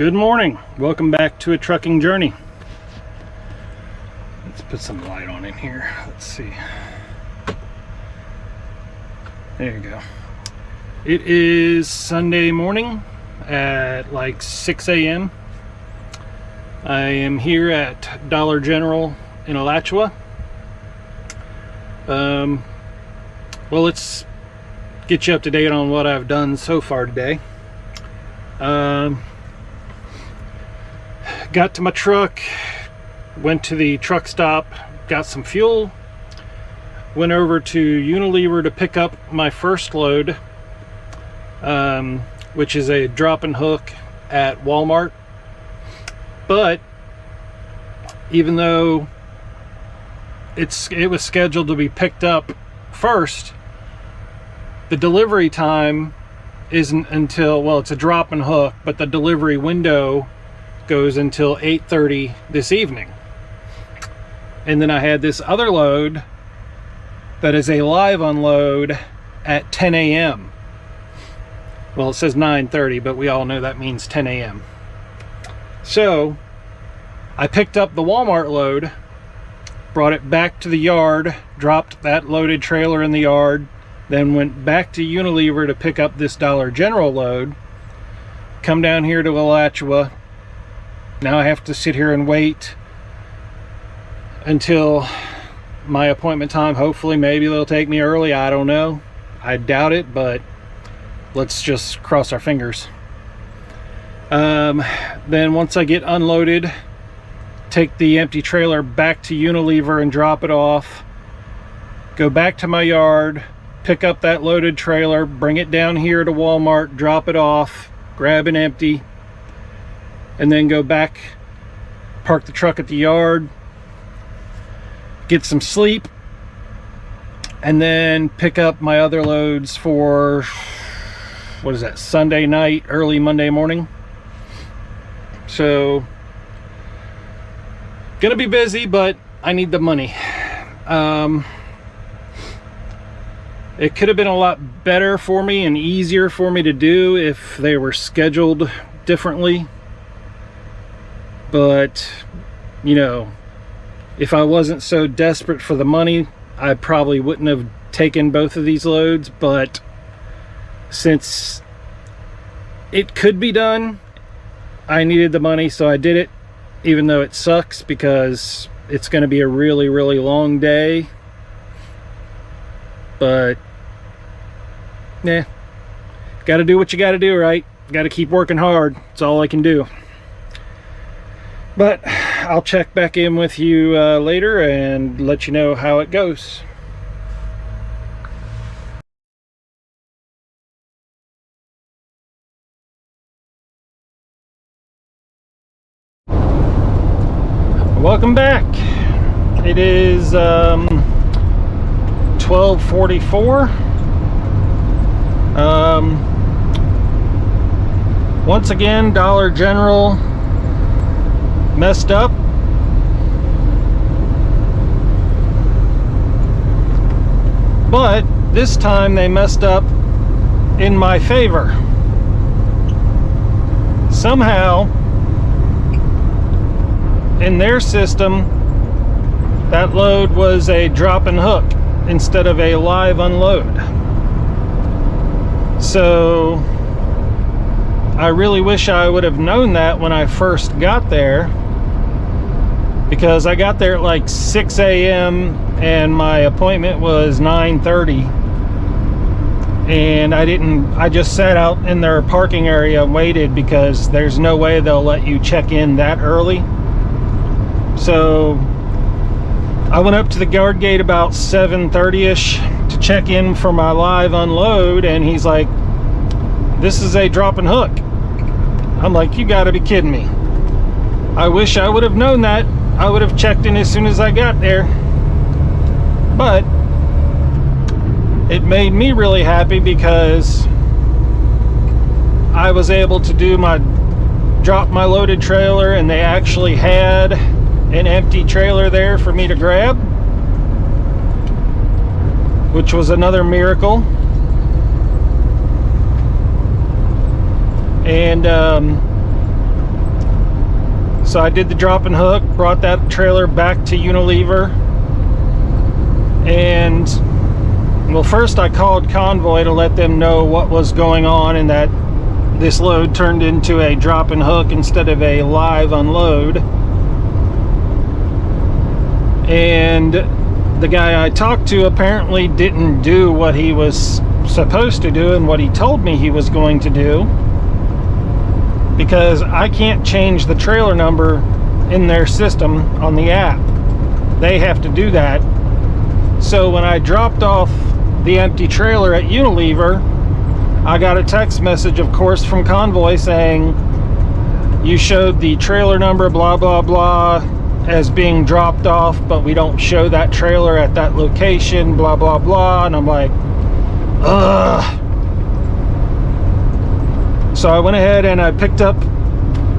Good morning. Welcome back to A Trucking Journey. Let's put some light on in here. Let's see. There you go. It is Sunday morning at like 6 a.m. I am here at Dollar General in Alachua. Well, let's get you up to date on what I've done so far today. Got to my truck, went to the truck stop, got some fuel, went over to Unilever to pick up my first load, which is a drop and hook at Walmart. But even though it was scheduled to be picked up first, the delivery time isn't until, well, it's a drop and hook, but the delivery window goes until 8:30 this evening. And then I had this other load that is a live unload at 10 a.m. Well, it says 9:30, but we all know that means 10 a.m. So I picked up the Walmart load, brought it back to the yard, dropped that loaded trailer in the yard, then went back to Unilever to pick up this Dollar General load, come down here to Alachua. Now I have to sit here and wait until my appointment time. Hopefully, maybe they'll take me early. I don't know. I doubt it, but let's just cross our fingers. Then once I get unloaded, take the empty trailer back to Unilever and drop it off. Go back to my yard, pick up that loaded trailer, bring it down here to Walmart, drop it off, grab an empty, and then go back, park the truck at the yard, get some sleep, and then pick up my other loads for, what is that, Sunday night, early Monday morning. So, gonna be busy, but I need the money. It could have been a lot better for me and easier for me to do if they were scheduled differently. But, you know, if I wasn't so desperate for the money, I probably wouldn't have taken both of these loads. But since it could be done, I needed the money, so I did it, even though it sucks because it's going to be a really, really long day. But, yeah, got to do what you got to do, right? Got to keep working hard. That's all I can do. But I'll check back in with you later and let you know how it goes. Welcome back. It is 12:44. Once again, Dollar General messed up. But this time they messed up in my favor. Somehow, in their system, that load was a drop and hook instead of a live unload. So I really wish I would have known that when I first got there, because I got there at like 6 a.m. and my appointment was 9:30, and I just sat out in their parking area and waited because there's no way they'll let you check in that early. So I went up to the guard gate about 7:30ish to check in for my live unload, and he's like, "This is a drop and hook." I'm like, "You gotta be kidding me." I wish I would have known that. I would have checked in as soon as I got there. But it made me really happy because I was able to drop my loaded trailer, and they actually had an empty trailer there for me to grab, which was another miracle. And So I did the drop and hook, brought that trailer back to Unilever, and well, first I called Convoy to let them know what was going on and that this load turned into a drop and hook instead of a live unload. And the guy I talked to apparently didn't do what he was supposed to do and what he told me he was going to do, because I can't change the trailer number in their system on the app. They have to do that. So when I dropped off the empty trailer at Unilever, I got a text message, of course, from Convoy saying, you showed the trailer number blah blah blah as being dropped off, but we don't show that trailer at that location, blah blah blah. And I'm like, ugh. So I went ahead and I picked up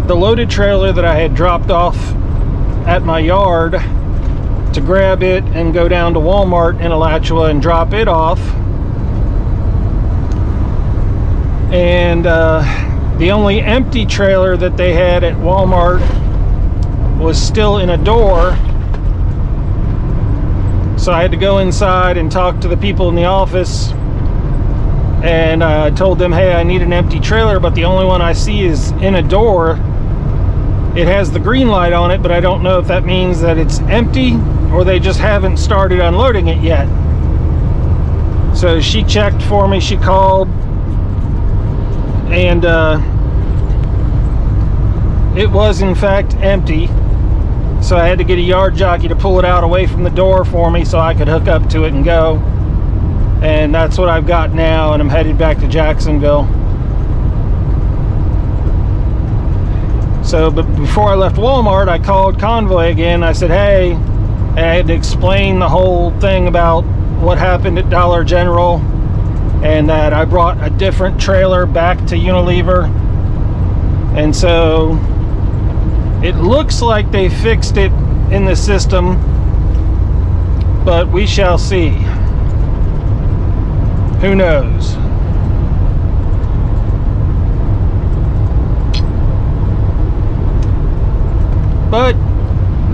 the loaded trailer that I had dropped off at my yard to grab it and go down to Walmart in Alachua and drop it off. And the only empty trailer that they had at Walmart was still in a door. So I had to go inside and talk to the people in the office, and I told them, hey, I need an empty trailer, but the only one I see is in a door. It has the green light on it, but I don't know if that means that it's empty or they just haven't started unloading it yet. So she checked for me, she called, and it was in fact empty. So I had to get a yard jockey to pull it out away from the door for me so I could hook up to it and go. And that's what I've got now, and I'm headed back to Jacksonville. So, but before I left Walmart, I called Convoy again. I said, hey, and I had to explain the whole thing about what happened at Dollar General, and that I brought a different trailer back to Unilever. And so it looks like they fixed it in the system, but we shall see. Who knows? But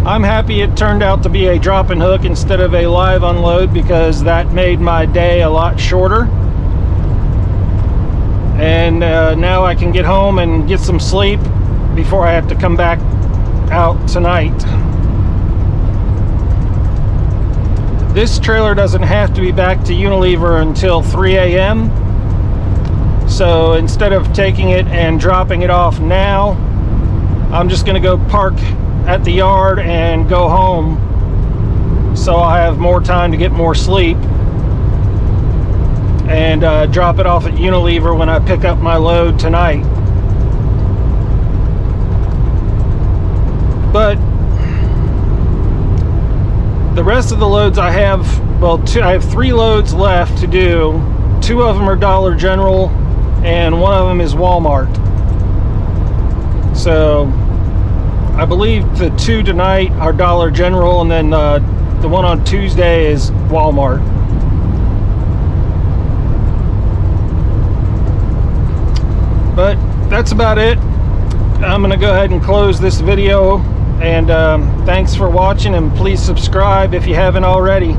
I'm happy it turned out to be a drop and hook instead of a live unload, because that made my day a lot shorter. And now I can get home and get some sleep before I have to come back out tonight. This trailer doesn't have to be back to Unilever until 3 a.m. So instead of taking it and dropping it off now, I'm just gonna go park at the yard and go home, so I'll have more time to get more sleep, and drop it off at Unilever when I pick up my load tonight. But the rest of the loads I have, well, I have 3 loads left to do. 2 of them are Dollar General and 1 of them is Walmart. So I believe the 2 tonight are Dollar General, and then the one on Tuesday is Walmart. But that's about it. I'm gonna go ahead and close this video, and thanks for watching, and please subscribe if you haven't already.